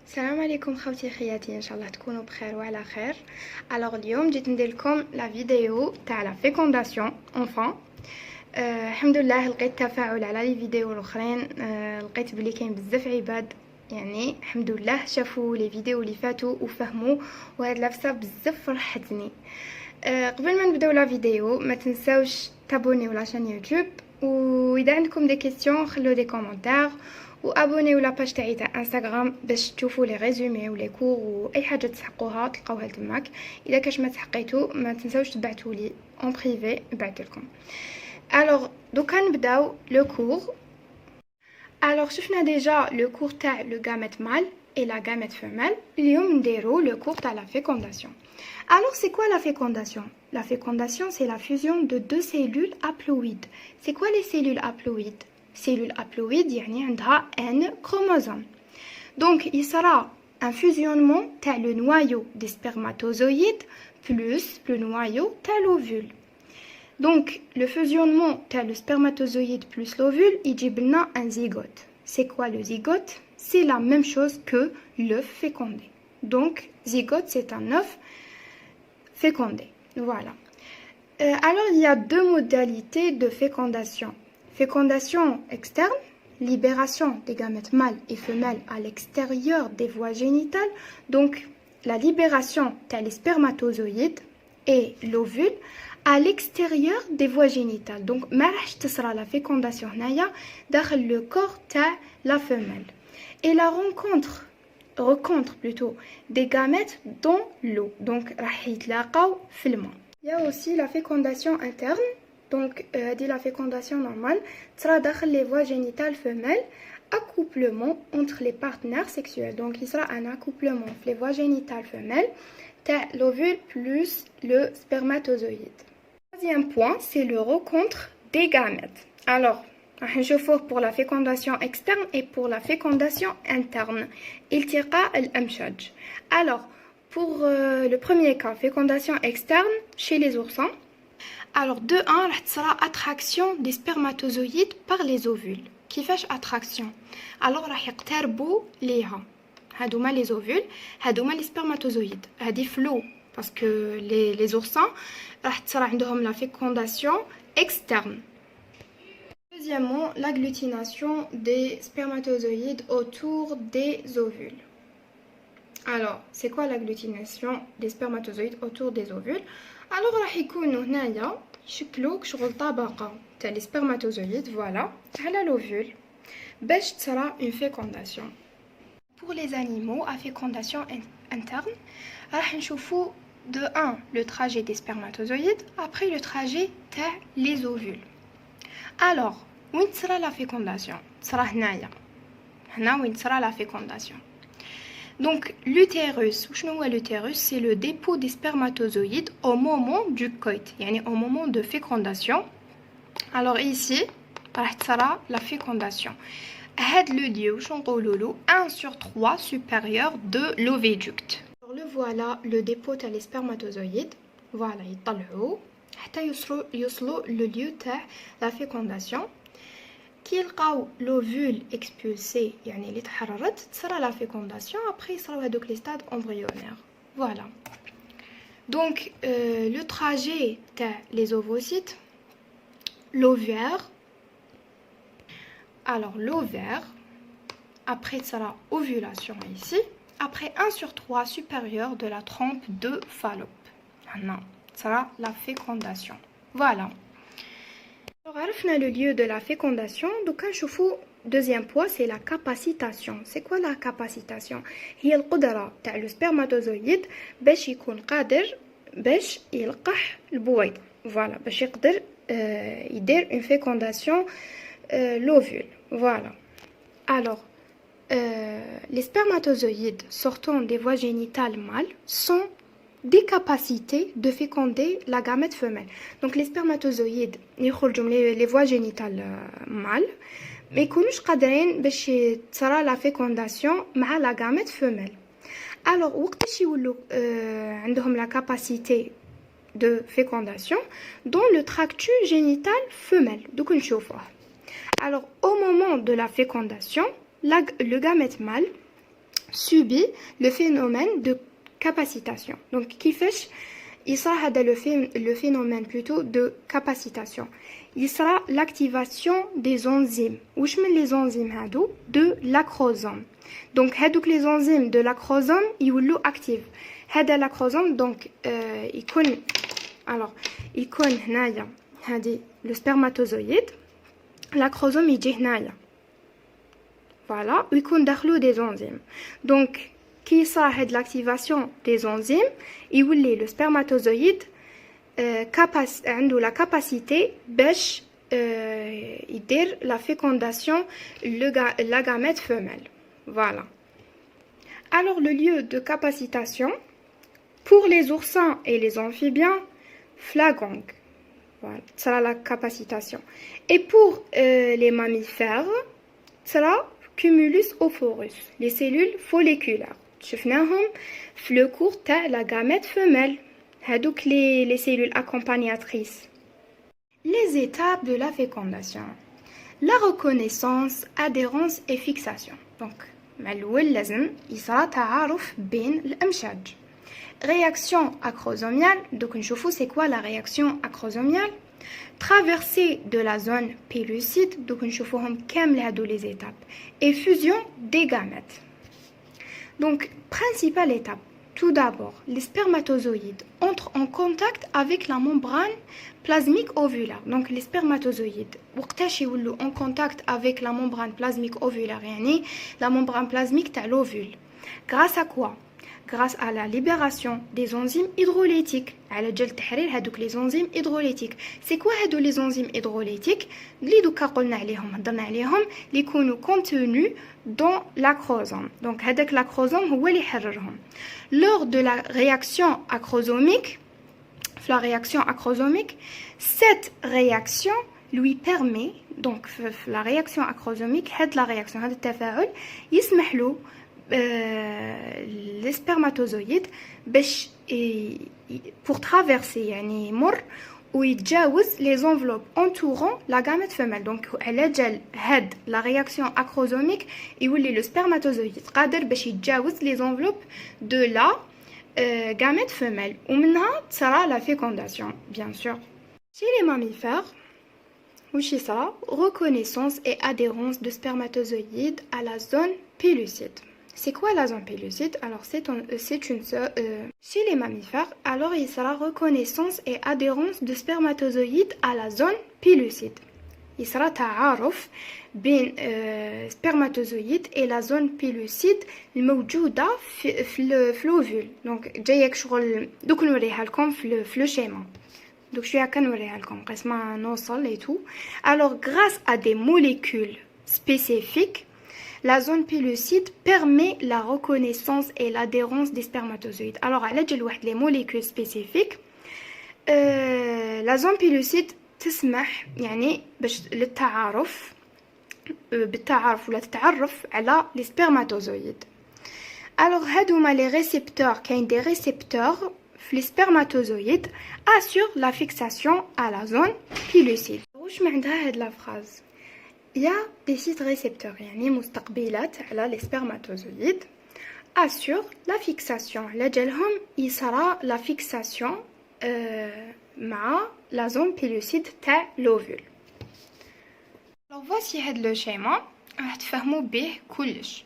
السلام عليكم خوتي خياتي، ان شاء الله تكونوا بخير وعلى خير. اليوم جيت ندير لكم لا فيديو تاع لا فيكونداسيون انفان. الحمد لله لقيت تفاعل على لي فيديو الاخرين. لقيت بلي كاين بزاف عباد، يعني الحمد لله شافوا لي فيديو اللي فاتوا وفهموا، وهاد لابسه بزاف فرحتني. قبل ما نبداو لا فيديو ما تنساوش تابونيو لاشين يوتيوب، واذا عندكم دي كيسيون خلوا دي كومونتير، وابونيو لاباج تاعي تاع انستغرام باش تشوفوا لي ريزومي ولي كور واي حاجه تسحقوها تلقاوها تماك. اذا كاش ما تحقيتو ما تنساوش تبعتوا لي اون بريفي نبعث لكم. دوكا نبداو لو كور. شفنا ديجا لو كور تاع لو غاميت مال et la gamète femelle. اليوم نديرو le cours تاع la fécondation. Alors c'est quoi la fécondation? La fécondation c'est la fusion de deux cellules haploïdes. C'est quoi les cellules haploïdes? Cellules haploïdes يعني عندها N chromosomes. Donc il sera un fusionnement تاع le noyau des spermatozoïdes plus le noyau تاع l'ovule. Donc le fusionnement تاع le spermatozoïde plus l'ovule يجيب لنا un zygote. C'est quoi le zygote? C'est la même chose que l'œuf fécondé. Donc, zygote, c'est un œuf fécondé. Voilà. Il y a deux modalités de fécondation. Fécondation externe, libération des gamètes mâles et femelles à l'extérieur des voies génitales. Donc, la libération des spermatozoïdes et l'ovule à l'extérieur des voies génitales. Donc, ce sera la fécondation dans le corps de la femelle. Et la rencontre plutôt des gamètes dans l'eau. Donc, il y a aussi la fécondation interne. Donc, dit la fécondation normale, sera dans les voies génitales femelles, accouplement entre les partenaires sexuels. Donc, il sera un accouplement entre les voies génitales femelles, l'ovule plus le spermatozoïde. Troisième point, c'est le rencontre des gamètes. Je fais pour la fécondation externe et pour la fécondation interne. Il tira l'amshaj. Pour le premier cas, fécondation externe chez les oursins. De 1, sera attraction des spermatozoïdes par les ovules. Qui fait attraction? راح يقتربوا ليها. هادوما les ovules, هادوما les spermatozoïdes. هادي flou parce que les oursins راح تصرا عندهم la fécondation externe. Deuxièmement, l'agglutination des spermatozoïdes autour des ovules. C'est quoi l'agglutination des spermatozoïdes autour des ovules? راح يكونوا هنايا شكلوا كشغل طبقة تاع les spermatozoïdes, voilà, على l'ovule باش تصرا une fécondation. Pour les animaux à fécondation interne, راح نشوفوا de 1 le trajet des spermatozoïdes, après le trajet تاع les ovules. Où sera la fécondation? Sera هنايا. هنا وين sera la fécondation. Donc l'utérus, l'utérus c'est le dépôt des spermatozoïdes au moment du coït, يعني au moment de fécondation. Ici, sera la fécondation. هاد le lieu, 1/3 supérieur de l'oviducte. Le voilà, le dépôt تاع les spermatozoïdes. Voilà, يطلعوا حتى يوصلوا le lieu تاع la fécondation. كي يلقاو l'ovule expulsé يعني اللي تحررت تصرا la fécondation. Après يصراو هذوك les stades embryonnaires. Voilà. Donc le trajet تاع les ovocytes, l'ovaire. L'ovaire, après تصرا ovulation ici. Après 1/3 supérieur de la trompe de Fallope. Maintenant, ça sera la fécondation. Voilà. عرفنا le lieu de la fécondation. Donc, deuxième point, c'est la capacitation. C'est quoi la capacitation? هي القدرة تاع le spermatozoïde باش يكون قادر باش يلقح البويض. Voilà, باش يقدر يدير une fécondation l'ovule. Voilà. Les spermatozoïdes sortant des voies génitales mâles sont des capacités de féconder la gamète femelle. Donc les spermatozoïdes les voies génitales mâles mais يكونوش قادرين باش تصرا la fécondation مع la gamète femelle. وقتاش يولوا عندهم la capacité de fécondation dans le tractus génital femelle. دوك نشوفوه. Au moment de la fécondation, le gamète mâle subit le phénomène de capacitation. Donc, كيفاش يصرى هذا le phénomène plutôt de capacitation. Il sera l'activation des enzymes. واش من les enzymes هادو de l'acrosome. Donc هادوك les enzymes de l'acrosome يولوا actifs. هذا l'acrosome donc يكون هنايا هادي le spermatozoïde. L'acrosome يجي هنايا. Voilà, ويكون داخلو des enzymes. Donc كي صار هاد l'activation des enzymes يولي le spermatozoïde عنده la capacité باش يدير la fécondation la gamète femelle. Voilà. Alors le lieu de capacitation pour les oursins et les amphibiens, Flagong. Voilà, ça sera la capacitation. Et pour les mammifères, ça sera cumulus ophorus, les cellules folliculaires. شفناهم في le cours تاع la gamète femelle. هادوك les cellules accompagnatrices. Les étapes de la fécondation. La reconnaissance, adhérence et fixation. Donc مع الأول لازم يصرى تعارف بين الأمشاج. Réaction acrosomiale. Donc نشوفوا c'est quoi la réaction acrosomiale. Traversée de la zone pellucide. Donc نشوفوهم كامل هادو les étapes. Et fusion des gamètes. Donc principale étape. Tout d'abord, les spermatozoïdes entrent en contact avec la membrane plasmique ovulaire. Donc les spermatozoïdes وقتاش يولوا en contact avec la membrane plasmique ovulaire يعني la membrane plasmique تاع l'ovule. Grâce à quoi? Grâce à la libération des enzymes hydrolytiques. على جال تحرير هادوك les enzymes hydrolytiques. C'est quoi هادو les enzymes hydrolytiques اللي دوكا قلنا عليهم هضرنا عليهم اللي يكونوا contenus dans l'acrosome. Donc هذاك l'acrosome هو اللي يحررهم. Lors de la réaction acrosomique, cette réaction lui permet donc la réaction acrosomique هاد la réaction هذا التفاعل يسمح له les spermatozoïdes باش pour traverser يعني يمر ويتجاوز les enveloppes entourant la gamète femelle. Donc على جال هاد la réaction acrosomique يولي le spermatozoïde قادر باش يتجاوز les enveloppes de la gamète femelle ومنها تصرى la fécondation bien sûr. Chez les mammifères وش يصرى reconnaissance et adhérence de spermatozoïdes à la zone pellucide. C'est quoi la zone pellucide? Alors chez les mammifères, alors il sera reconnaissance et adhérence de spermatozoïdes à la zone pellucide. Il sera تعارف بين spermatozoïdes et la zone pellucide الموجودة في l'ovule. Donc جايك شغل دوك نوريها لكم في le schéma. Donc je suis à نوريها لكم قسم ما نوصل et tout. Alors grâce à des molécules spécifiques, la zone pellucide permet la reconnaissance et l'adhérence des spermatozoïdes. Alors, à l'aide de les molécules spécifiques, la zone pellucide تسمح يعني باش للتعارف ولا تتعرف على les spermatozoïdes. Alors, هادوما les récepteurs كاين des récepteurs في les spermatozoïdes assurent la fixation à la zone pellucide. واش معناتها هاد la phrase? Il y a des sites récepteurs, يعني مستقبلات على les spermatozoïdes assurent la fixation. لجلهم يصرى la fixation مع la zone pellucide تاع l'ovule. Alors voici هاد le schéma راح تفهموا به كلش.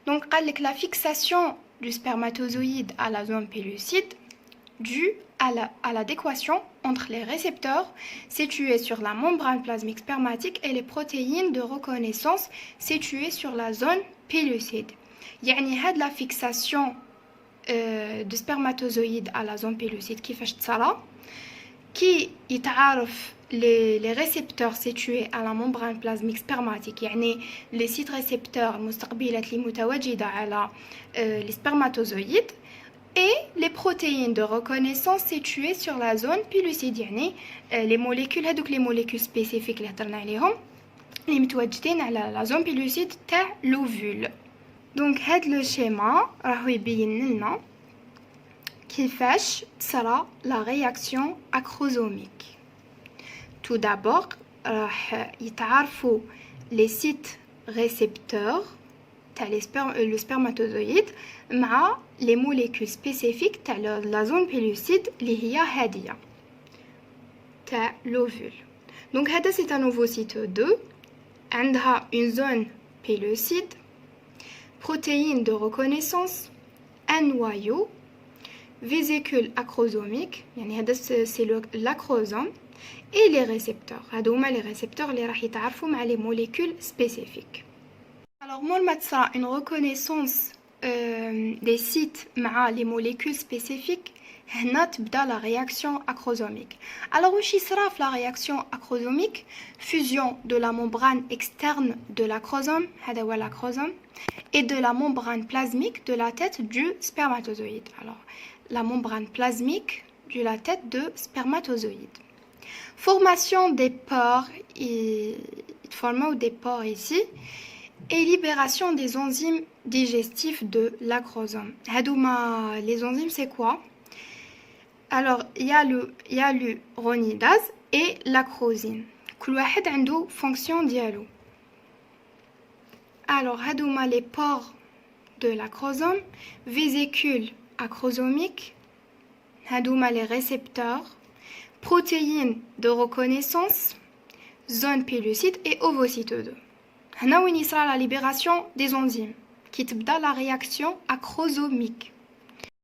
Donc قال لك la fixation du spermatozoïde à la zone pellucide due à l'adéquation entre les récepteurs situés sur la membrane plasmique spermatique et les protéines de reconnaissance situées sur la zone pellucide. يعني هاد la fixation de spermatozoïde à la zone pellucide كيفاش تصرى كي يتعارف les récepteurs situés à la membrane plasmique spermatique يعني les sites récepteurs المستقبلات اللي متواجدة على les spermatozoïdes et les protéines de reconnaissance situées sur la zone pellucide يعني les molécules هذوك les molécules spécifiques اللي هضرنا عليهم اللي متواجدين على la zone pellucide تاع l'ovule. Donc هاد le schéma راهو يبين لنا كيفاش تصرى la réaction acrosomique. Tout d'abord راح يتعرفوا les sites récepteurs le spermatozoïde مع les molécules spécifiques تاع la zone pellucide اللي هي هادية تاع l'ovule. Donc هذا c'est un ovocyte 2 عندها une zone pellucide, protéines de reconnaissance, un noyau, vésicule acrosomique يعني هذا c'est l'acrosome, et les récepteurs. هادو هما les récepteurs اللي راح يتعرفوا مع les molécules spécifiques. Alors مول ما تصرا une reconnaissance des sites مع les molécules spécifiques هنا تبدا la réaction acrosomique. Alors واش يصرا في la réaction acrosomique? Fusion de la membrane externe de l'acrosome, هذا هو l'acrosome, et de la membrane plasmique de la tête du spermatozoïde. Alors la membrane plasmique de la tête de spermatozoïde. Formation des pores, formation des pores ici, et libération des enzymes digestifs de l'acrosome. Les enzymes, c'est quoi? Alors, il y a le ronidase et l'acrosine. كل واحد عنده fonction ديالو. Alors, les pores de l'acrosome, vésicule acrosomique, les récepteurs, protéines de reconnaissance, zone pellucide et ovocyte 2. هنا وين يصرا la libération des enzymes qui تبدا la réaction acrosomique.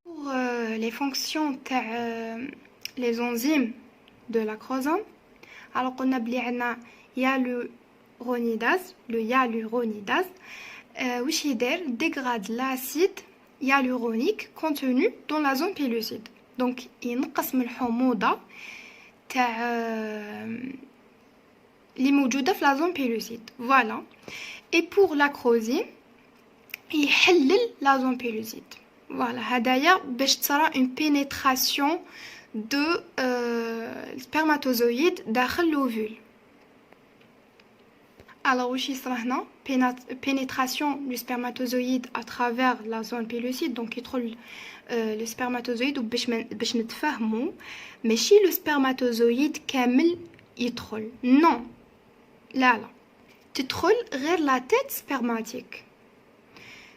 Pour les fonctions les enzymes de l'acrosome, alors qu'on a بلي il y a le hyaluronidase واش يدير dégrade l'acide hyaluronique contenu dans la zone pellucide. Donc ينقص من الحموضة تاع اللي موجودة في la zone pellucide. Voilà. Et pour l'acrosine يحلل la zone pellucide. Voilà. هدايا باش تصرا une pénétration de spermatozoïde داخل l'ovule. Alors واش يصرا هنا pénétration du spermatozoïde à travers la zone pellucide. Donc يدخل le spermatozoïde باش نتفاهموا ماشي le spermatozoïde كامل يدخل. Non. لا تدخل غير la tête spermatique.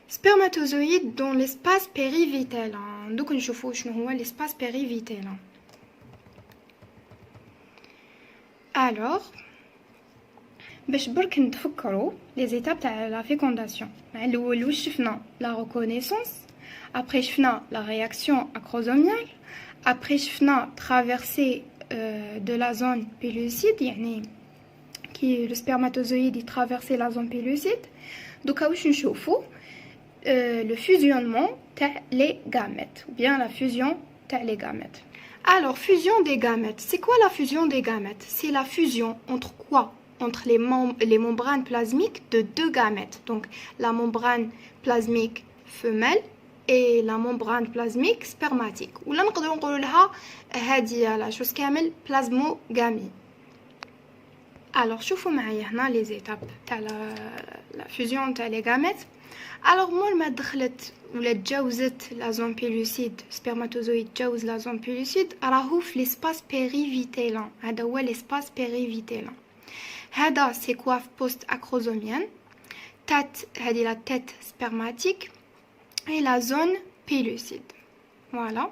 Spermatozoïde dans l'espace périvitélin. دوك نشوفوا شنو هو l'espace périvitélin. Alors باش برك نتفكروا les étapes تاع la fécondation. الاول واش شفنا la reconnaissance, après شفنا la réaction acrosomiale, après شفنا traversée de la zone pellucide يعني qui le spermatozoïde y traversait la zone pellucide. Donc واش نشوفوا le fusionnement تاع les gamètes ou bien la fusion تاع les gamètes. Alors fusion des gamètes, c'est quoi la fusion des gamètes? C'est la fusion entre quoi? Entre les membranes plasmiques de deux gamètes. Donc la membrane plasmique femelle et la membrane plasmique spermatique. Ou là نقدروا نقولوا لها هذه لا chose كامل plasmogamie. Alors شوفوا معايا هنا les étapes تاع la fusion تاع les gamètes. Alors مول ما دخلت ولا تجاوزت la zone pellucide, spermatozoïde تجاوز la zone pellucide راهو في l'espace périvitélin. هذا هو l'espace périvitélin. هذا c'est coiffe post-acrosomienne, هذه la tête spermatique et la zone pellucide. Voilà.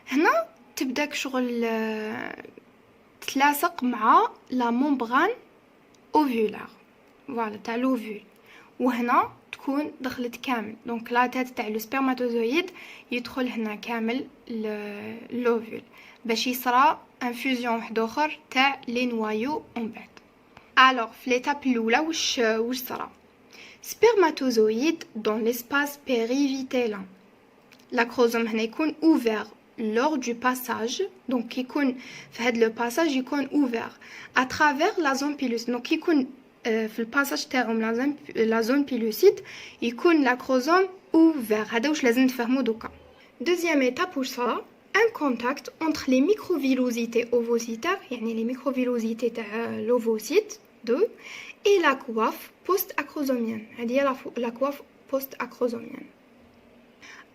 هنا تبدا شغل تلاصق مع la membrane ovulaire. Voilà تاع l'ovule. وهنا تكون دخلت كامل. Donc la tête تاع le spermatozoïde يدخل هنا كامل l'ovule. باش يصرا infusion واحد اخر تاع les noyaux en بعد. Alors في l'étape الاولى واش صرا spermatozoïde dans l'espace périvitélin. L'acrosome هنا يكون ouvert lors du passage. Donc يكون في هذا le passage يكون ouvert à travers la zone pellucide. Donc يكون في الباساج تاعهم la zone pellucide يكون l'acrosome ouvert. هذا واش لازم نفهمو دوكا. Deuxième étape واش صرا un contact entre les microvillosités ovocytaires, les microvillosités de l'ovocyte 2 et la coiffe post-acrosomienne. La coiffe post-acrosomienne.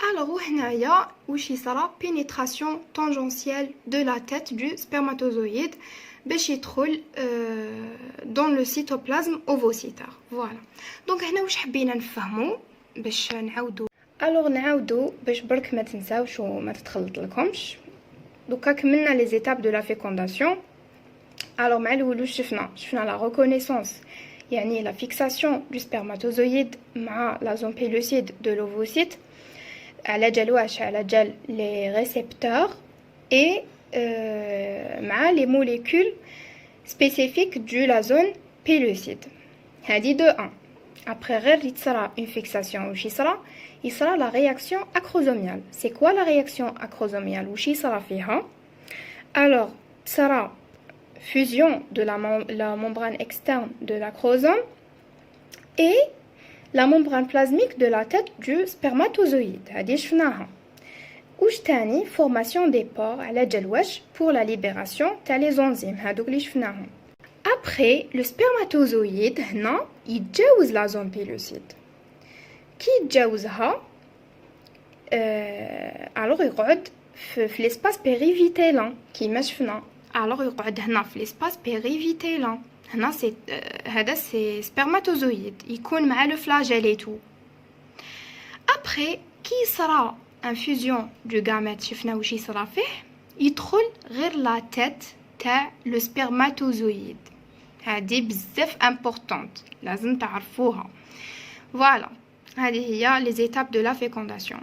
Alors, il y a pénétration tangentielle de la tête du spermatozoïde باش يدخل dans le cytoplasme ovocytaire. Voilà. Donc هنا واش حبينا نفهموا باش نعاودوا. alors نعاودوا باش برك ما تنساوش وما تتخلط لكمش. دوكا كملنا les étapes de la fécondation. alors مع الاول شفنا la reconnaissance يعني la fixation du spermatozoïde مع la zone pellucide de l'ovocyte على جال واش على جال les récepteurs et مع les molécules spécifiques de la zone pellucide. هذه de 1. après غير يتصرى une fixation واش يصرى la réaction acrosomiale. c'est quoi la réaction acrosomiale واش يصرى فيها؟ alors صرا fusion de la membrane externe de l'acrosome et la membrane plasmique de la tête du spermatozoïde. هذه شفناها. واش تاني formation des pores على جال واش pour la libération تاع les enzymes هذوك اللي شفناهم. après le spermatozoïde هنا يتجاوز la zone pellucide. كي يتجاوزها alors يقعد في l'espace périvitellin كيما شفنا. alors يقعد هنا في l'espace périvitellin. هنا سي هذا سي spermatozoïde يكون مع le flagelle et tout. après كي صرا infusion du gamète شفنا واش يصرا فيه يدخل غير لا تيت تاع لو سبرماتوزويد. هذه بزاف امبورطونط لازم تعرفوها. فوالا هذه هي les étapes de la fécondation.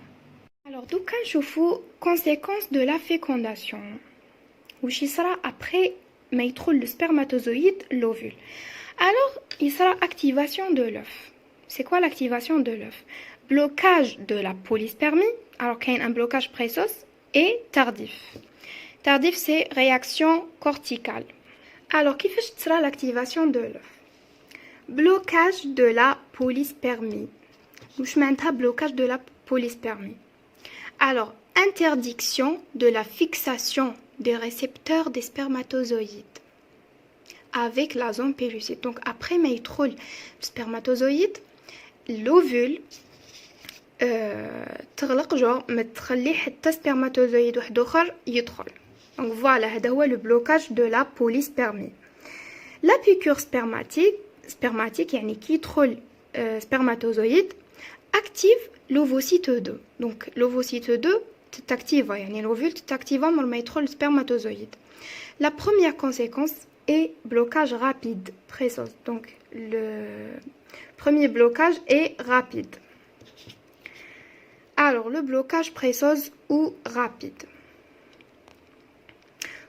alors دوكا نشوفوا conséquences de la fécondation واش يصرا après ما يدخل le spermatozoïde l'ovule. alors يصرا activation de l'œuf. c'est quoi l'activation de l'œuf? blocage de la polyspermie. alors qu'il y a un blocage précoce et tardif. tardif c'est réaction corticale. alors كيفاش تصرا l'activation de l'œuf? blocage de la polyspermie. واش معناتها blocage de la polyspermie? alors interdiction de la fixation des récepteurs des spermatozoïdes avec la zone pellucide. donc après ما يدخل spermatozoïde l'ovule تغلق جو ما تخلي حتى سبرماتوزويد واحد اخر يدخل. دونك فوالا هذا هو لو بلوكاج دو لا بوليسبرمي. لا بيكور سبرماتيك يعني كي يدخل سبرماتوزويد اكتيف لوفوسيت 2. دونك لوفوسيت 2 تاكتيفا يعني l'ovule تاكتيفا مور ما يدخل سبرماتوزويد. la première conséquence est blocage rapide précoce. donc le premier blocage est rapide. alors le blocage précoce ou rapide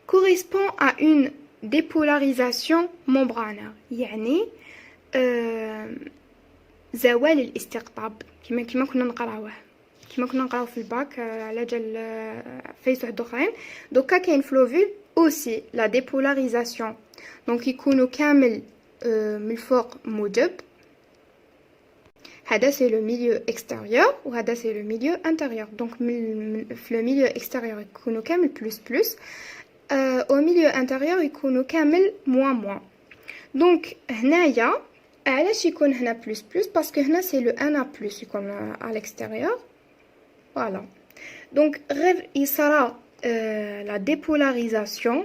correspond à une dépolarisation membranaire يعني زوال الاستقطاب كما كنا نقراوه في الباك على جال فايس واحد اخرين. دوكا كاين في لوفول اوسي لا ديبولاريزاسيون. دونك يكونوا كامل من الفوق موجب. هذا c'est le milieu extérieur وهذا c'est le milieu intérieur. donc في le milieu extérieur يكونوا كامل plus au milieu intérieur يكونوا كامل moins. donc هنايا علاش يكون هنا plus parce que هنا c'est le 1A+ يكون à l'extérieur. voilà donc غير يصرا la dépolarisation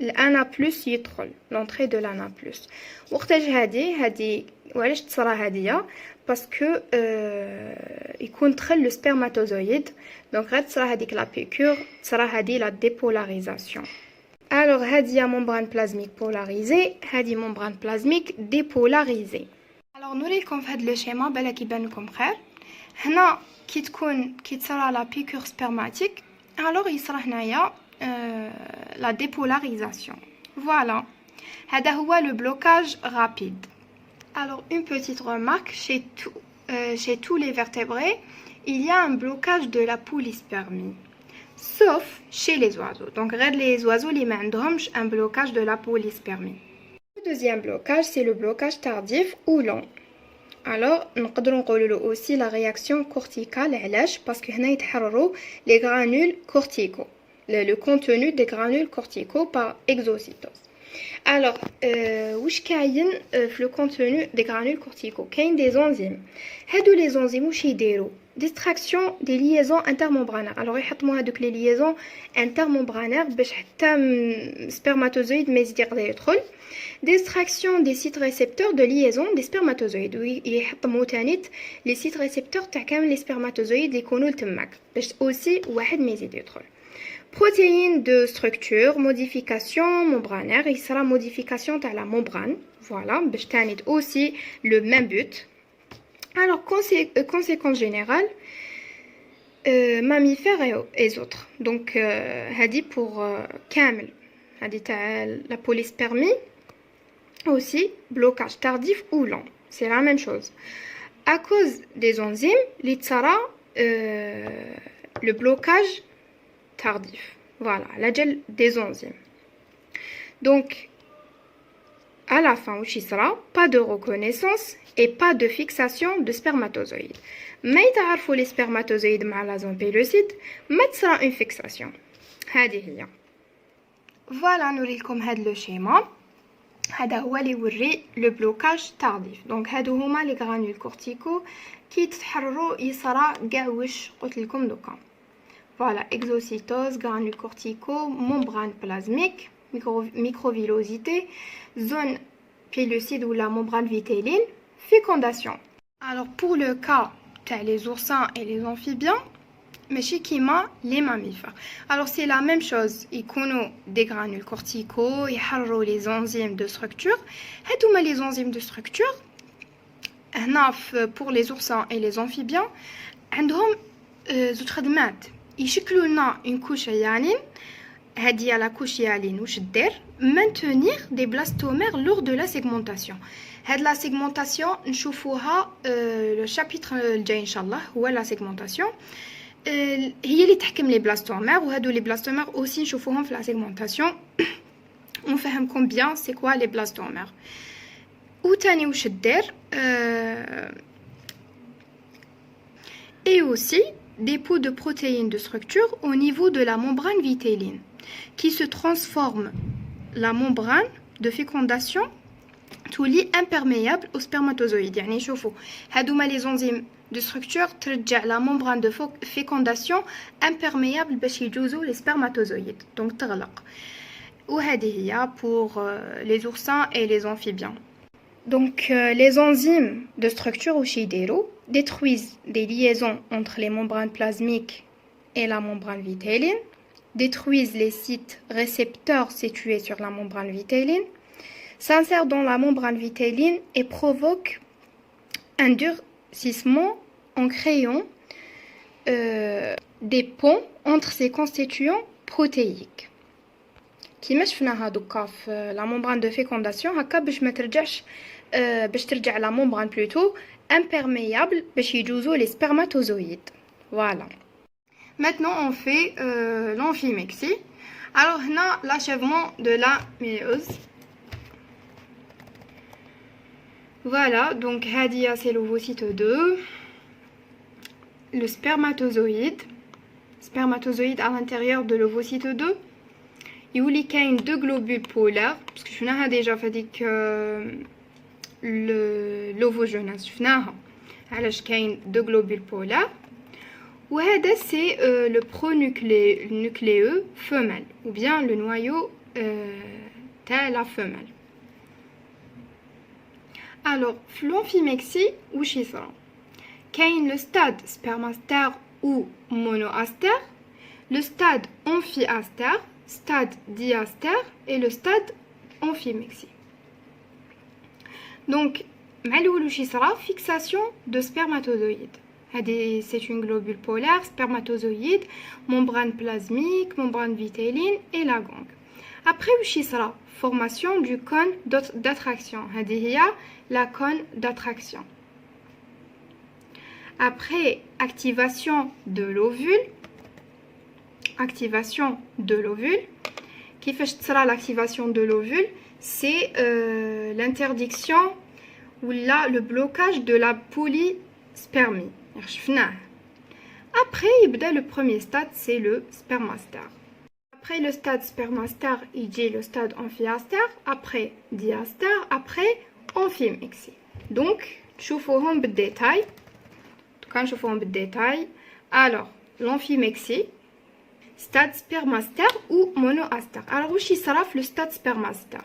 ال1A+ يدخل l'entrée de l1A+. وقتاش هذه وعلاش تصرا هذه باسكو يكون دخل لو سبرماتوزويد. دونك غير تصرا هذيك لا بيكور تصرا هذه لا ديبولاريزاسيون. alors هذه membrane plasmique polarisée هذه membrane plasmique dépolarisée. alors نوريكم في هذا لو شيما بالك يبان لكم خير. هنا كي تصرا لا بيكور سبرماتيك alors يصرا هنايا la dépolarisation. voilà هذا هو le blocage rapide. alors une petite remarque, chez tous les vertébrés il y a un blocage de la polyspermie sauf chez les oiseaux. donc les oiseaux les ما عندهمش un blocage de la polyspermie. le deuxième blocage c'est le blocage tardif ou lent. alors نقدروا نقولوا له aussi la réaction corticale. علاش؟ parce que هنا يتحرروا les granules corticaux le contenu des granules corticaux par exocytose. Alors, واش كاين في le contenu des granules corticaux كاين des enzymes. هادو les enzymes واش يديروا distraction des liaisons intermembranaires. Alors يحطموا هادوك les liaisons intermembranaires باش حتى spermatozoïde ما يزيد يقدر يدخل. Distraction des sites récepteurs de liaison des spermatozoïdes. ويحطموا تاني les sites récepteurs تاع كامل les spermatozoïdes اللي يكونوا تماك باش aussi واحد ما يزيد يدخل. Protéines de structure, modification membranaire, il sera modification de la membrane, voilà, aussi le même but. Alors, conséquence générale, mammifères et autres. Donc, dit pour camel, dit la polyspermie, aussi blocage tardif ou lent, c'est la même chose. À cause des enzymes, l'itsara, le blocage tardif. Voilà, la gel des enzymes. Donc, à la fin, il sera pas de reconnaissance et pas de fixation de spermatozoïdes. Mais il les spermatozoïdes avec la zone pellucide, mais sera une fixation. Voilà, nous لكم هذا le schéma. هذا هو اللي يوري le blocage tardif. Donc, هادو هما les granules corticaux qui يتحرروا يصرى كاع واش قلت لكم دوكا. Voilà, exocytose, granules corticaux, membrane plasmique, microvillosité, zone pellucide ou la membrane vitéline, fécondation. Alors pour le cas les oursins et les amphibiens, mais chez Kima, les mammifères. Alors c'est la même chose, ils connaissent des granules corticaux, ils harrent les enzymes de structure. Et tout les enzymes de structure, pour les oursins et les amphibiens, عندهم زوج خدمات. يشكلوا لنا une couche hyaline هذه la couche hyaline واش دير maintenir des blastomères lors de la segmentation. هاد la segmentation نشوفوها le chapitre الجاي ان شاء الله هو la segmentation. هي اللي تحكم les blastomères وهادو les blastomères aussi نشوفوهم في la segmentation. ونفهمكم bien c'est quoi les blastomères. وثاني واش دير et aussi dépôt de protéines de structure au niveau de la membrane vitéline qui se transforme la membrane de fécondation تولي imperméable aux spermatozoïdes. يعني شوفوا هادوما les enzymes de structure ترجع la membrane de fécondation imperméable باش يجوزوا les spermatozoïdes donc تغلق. وهذه هي pour les oursins et les amphibiens. Donc les enzymes de structure ou chidero détruisent des liaisons entre les membranes plasmiques et la membrane vitéline, détruisent les sites récepteurs situés sur la membrane vitéline, s'insèrent dans la membrane vitéline et provoquent un durcissement en créant des ponts entre ces constituants protéiques. كيما شفناها دوكا في la membrane de fécondation هكا باش ما ترجعش باش ترجع la membrane plutôt imperméable باش يجوزوا les spermatozoïdes. Voilà. Maintenant on fait l'amphimexie. Alors هنا l'achèvement de la méiose. Voilà, donc هادية c'est l'ovocyte 2. Le spermatozoïde à l'intérieur de l'ovocyte 2. يولي كاين deux globules polaires parce que شفناها déjà في هذيك l'ovogenèse شفناها علاش كاين deux globules polaires وهذا c'est le pronucléeux femelle ou bien le noyau تاع la femelle. Alors في l'amphimexie واش يصرا كاين le stade spermastère ou monoastère, le stade amphiastère, stade diastère et le stade amphimexie. Donc, fixation de spermatozoïdes. C'est une globule polaire, spermatozoïde, membrane plasmique, membrane vitéline et la gangue. Après, formation du cône d'attraction. La cône d'attraction. Après, activation de l'ovule. Qui fait l'activation de l'ovule, c'est l'interdiction ou là le blocage de la polyspermie. Après, le premier stade, c'est le spermastère. Après le stade spermaster, il dit le stade amphiaster, après diaster, après amphimexie. Donc, نشوفوهم بالديتاي. كان نشوفوهم بالديتاي. Alors, l'amphimexie, stade spermaster ou monoaster. Alors, واش يصرا في le stade spermaster?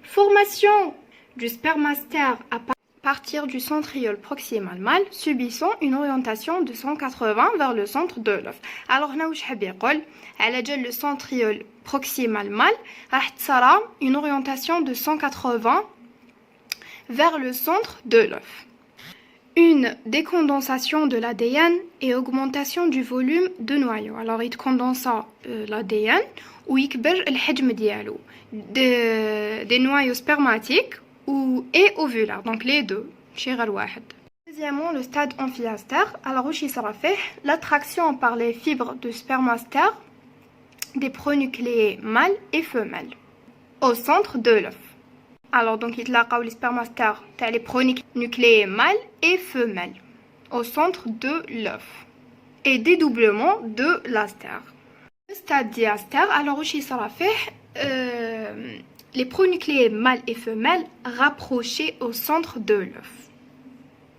Formation du spermaster à partir du centriole proximal mâle subissant une orientation de 180 vers le centre de l'œuf. Alors هنا واش حاب يقول على جال le centriole proximal mâle راح تصرا une orientation de 180 vers le centre de l'œuf. Une décondensation de l'ADN et augmentation du volume de noyau. Alors il condense l'ADN ou يكبر الحجم ديالو des noyaux spermatiques et ovulaires, donc les deux. Deuxièmement, le stade amphiaster. Alors واش يصرا فيه l'attraction par les fibres de spermaster des pronucléés mâles et femelles au centre de l'œuf. Alors, donc, il y les spermasters, les pronucléés mâles et femelles au centre de l'œuf. Et dédoublement de l'aster. Le stade diaster, alors, où il sera fait les pronucléés mâles et femelles rapprochés au centre de l'œuf.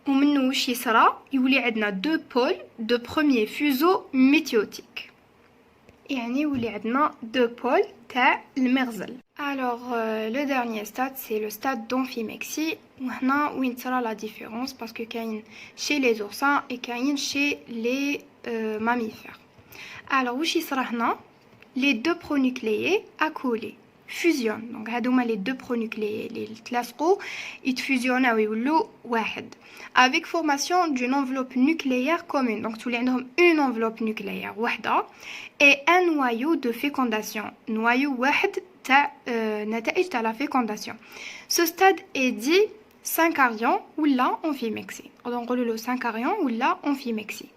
ومنو واش يصرا يولي عندنا deux pôles de premier fuseau métiotique. يعني يولي عندنا deux pôles تاع المغزل. Alors, le dernier stade, c'est le stade d'amphimexie. Maintenant, où il sera la différence parce que كاين chez les oursins et كاين chez les mammifères. Alors, واش يصرا هنا les deux pronucléés accolés fusionnent. Donc, هادوما les deux pronucléés اللي تلاصقوا يتفوزيوناو يولوا واحد avec formation d'une enveloppe nucléaire commune. Donc, تولي عندهم une enveloppe nucléaire واحدة et un noyau de fécondation. Noyau واحد نتائج تاع la fécondation. Ce stade est dit syncarion ou la amphimexie. Donc on le syncarion ou la amphimexie.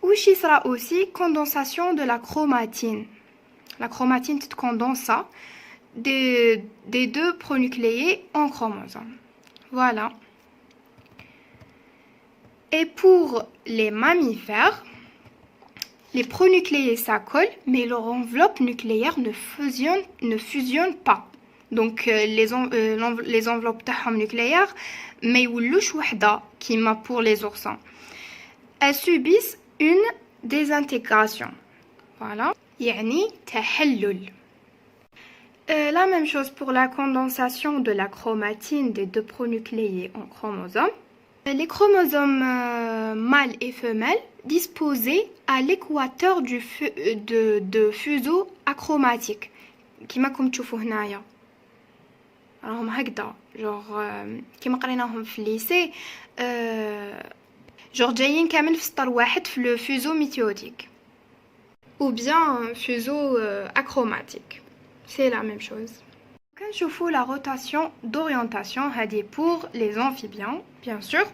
واش يصرا aussi condensation de la chromatine. La chromatine se condense des deux pronucléés en chromosome. Voilà. Et pour les mammifères, les pronucléés s'accolent, mais leur enveloppe nucléaire ne fusionne pas. Donc, les enveloppes nucléaires, mais يولوش وحدة كيما pour les oursins. Elles subissent une désintégration. Voilà. يعني تحلل. La même chose pour la condensation de la chromatine des deux pronucléés en chromosomes. Les chromosomes mâles et femelles disposés à l'équateur de fuseau achromatique كما راكم تشوفوا هنايا راهم هكذا جور كما قريناهم في الليسي جور جايين كامل في سطر واحد في لو fuseau métiotique ou bien fuseau achromatique. C'est la même chose. كنشوفوا la rotation d'orientation هذه pour les amphibiens bien sûr.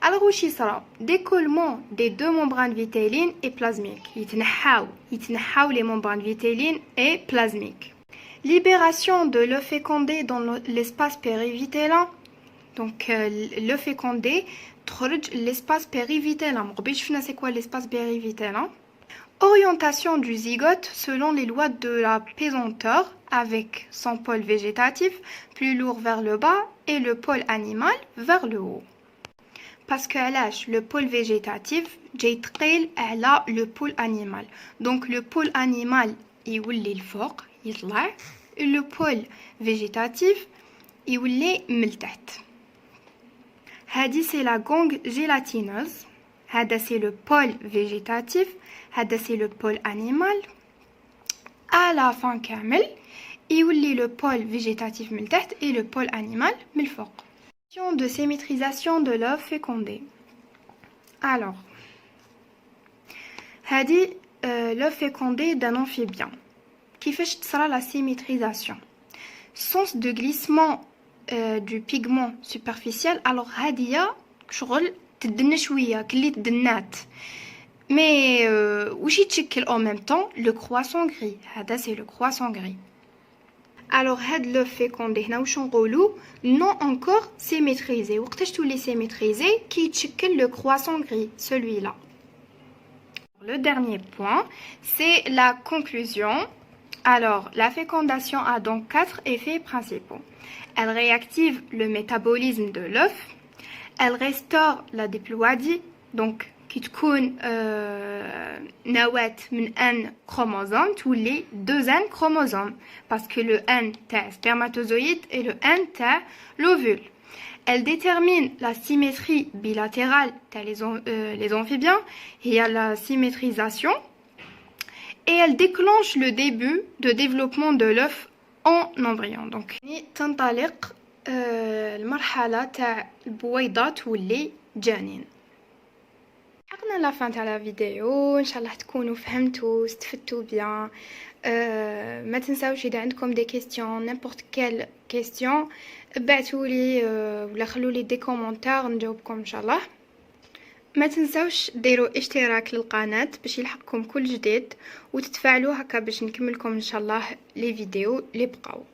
Alors واش يصرا décollement des deux membranes vitellines et plasmiques. يتنحاو les membranes vitellines et plasmiques. Libération de l'œuf fécondé dans l'espace périvitellin. Donc l'œuf fécondé تخرج l'espace périvitellin. مقبيش شفنا c'est quoi l'espace périvitellin. Orientation du zygote selon les lois de la pesanteur avec son pôle végétatif plus lourd vers le bas et le pôle animal vers le haut. Parce que le pôle végétatif جاي ثقيل على le pôle animal. Donc le pôle animal يولي الفوق يطلع et le pôle végétatif يولي من التحت. هذه c'est la gangue gélatineuse. هذا c'est le pôle végétatif. هذا c'est le pôle animal. À la fin كامل يولي le pôle végétatif من التحت et le pôle animal من الفوق. De symétrisation de l'œuf fécondé. Alors, هذه l'œuf fécondé d'un amphibien. كيفاش تصرا la symétrisation? Sens de glissement du pigment superficiel. Alors هذه شغل تدنا شويه كلي تدنات. Mais واش يتشكل en même temps le croissant gris. هذا c'est le croissant gris. Alors هاد l'œuf fécondé هنا واش نقولوا non encore symétrisé. وقتاش تولي symétrisé كي يتشكل le croissant gris, celui-là. Le dernier point, c'est la conclusion. Alors, la fécondation a donc 4 effets principaux. Elle réactive le métabolisme de l'œuf, elle restaure la diploïdie, donc qui تكون نواة من un chromosome tous les 2 N chromosomes parce que le N تاع spermatozoïde et le N تاع l'ovule. Elle détermine la symétrie bilatérale تاع les amphibiens, il y a la symétrisation, et elle déclenche le début de développement de l'œuf en embryon. Donc تنطلق المرحلة تاع البويضات تولي جنين. حقنا لا فان تاع لا فيديو، ان شاء الله تكونوا فهمتوا استفدتوا بيان. ما تنساوش اذا عندكم دي كيستيون نيمبورت كيل كيستيون ابعتوا لي ولا خلوا لي دي كومونتير نجاوبكم ان شاء الله. ما تنساوش ديروا اشتراك للقناه باش يلحقكم كل جديد وتتفاعلوا هكا باش نكملكم ان شاء الله لي فيديو اللي بقاو.